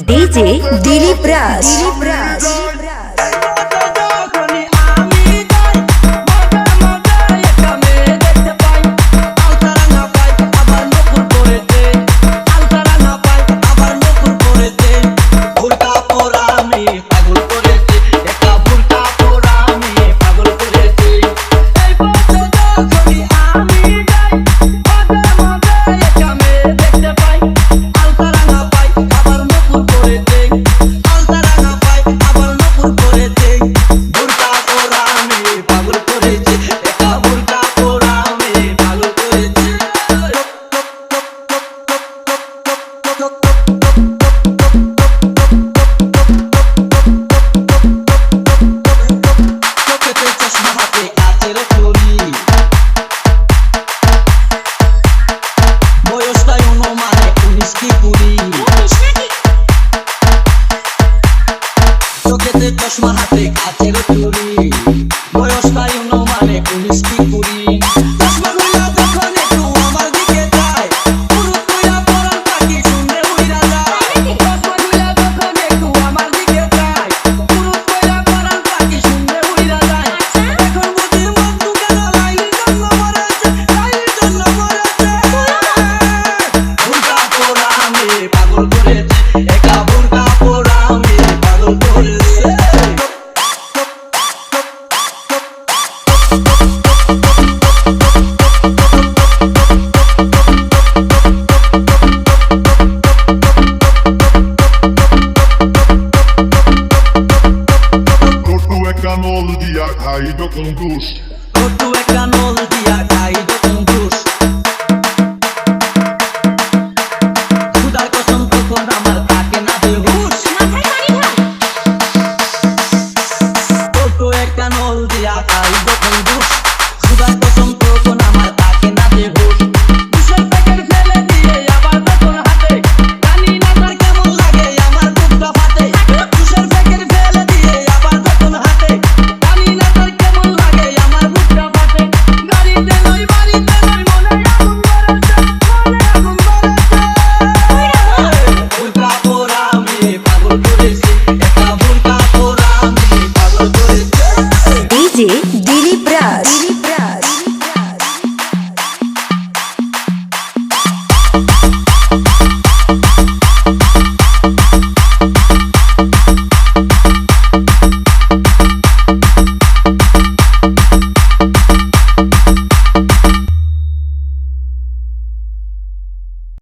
DJ Dilip Raj. চশমা হাতে কাচের চুড়ি বয়সটাই মানে 19 কি 20 চশমা খুলে যখন একটু আমার দিকে যায় পুরো তুইয়া পরার পাখি শুনলে উইরা যায় চশমা খুলে যখন একটু আমার দিকে যায় পুরো তুইয়া পরার পাখি শুনলে উইরা যায় এখন বুঝি মন দুগানা লাইলির জন্য মরেছে বুরকা পরা আমি পাগল করেছে একা বুরকা পরা আমি পাগল করেছে Nol dia caído com dos. Outro é canol dia caído com dos. Khudar kosam tokhon amar থাকে না বেহুশ মাথায় পানি ঢাল outro é canol dia caído com dos. Khudar kosam tokhon amar থাকে না বেহুশ দুশোর প্যাকেট ফেলে দিয়ে আবার তখন হাতে জানি না তার কেমন লাগে আমার বুকটা ফাটে দুশোর প্যাকেট ফেলে দিয়ে আবার তখন হাতে DJ Dilip Raj.